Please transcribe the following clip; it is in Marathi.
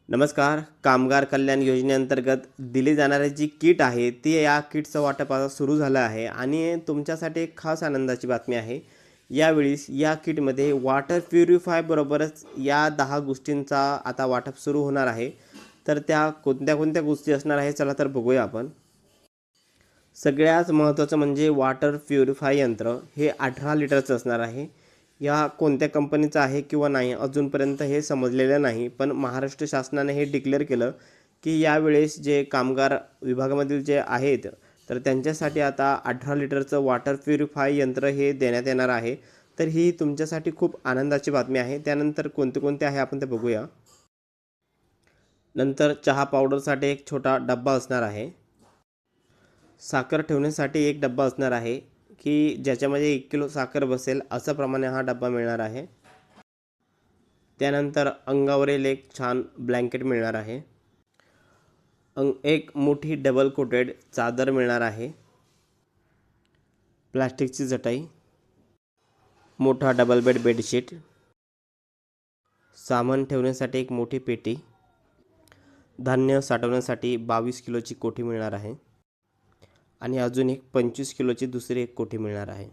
नमस्कार. कामगार कल्याण योजनेअंतर्गत दिली जाणारी जी किट आहे ती या किटचं वाटप आता सुरू झालं आहे आणि तुमच्यासाठी एक खास आनंदाची बातमी आहे. यावेळीस या किटमध्ये वॉटर प्युरिफाय बरोबरच या 10 गोष्टींचा आता वाटप सुरू होणार आहे. तर त्या कोणत्या कोणत्या गोष्टी असणार आहे चला तर बघूया आपण. सगळ्यात महत्त्वाचं म्हणजे वॉटर प्युरिफाय यंत्र हे 18 लिटरचं असणार आहे. या कोणत्या कंपनीचं आहे किंवा नाही अजूनपर्यंत हे समजलेलं नाही, पण महाराष्ट्र शासनाने हे डिक्लेअर केलं की यावेळेस जे कामगार विभागामधील जे आहेत तर त्यांच्यासाठी आता 18 लिटरचं वॉटर प्युरिफाय यंत्र हे देण्यात येणार आहे. तर ही तुमच्यासाठी खूप आनंदाची बातमी आहे. त्यानंतर कोणते कोणते आहे आपण ते बघूया. नंतर चहा पावडरसाठी एक छोटा डब्बा असणार आहे. साखर ठेवण्यासाठी एक डब्बा असणार आहे की ज्याच्यामध्ये 1 किलो साखर बसेल अशा प्रमाणे हा डब्बा मिळणार आहे. त्यानंतर अंगावरील एक छान ब्लँकेट मिळणार आहे. एक मोठी डबल कोटेड चादर मिळणार आहे. प्लास्टिकची चटाई, मोठा डबल बेड बेडशीट, सामान ठेवण्यासाठी एक मोठी पेटी, धान्य साठवण्यासाठी 22 किलोची कोठी मिळणार आहे आणि अजून एक 25 किलोची दुसरी एक कोठी मिळणार आहे.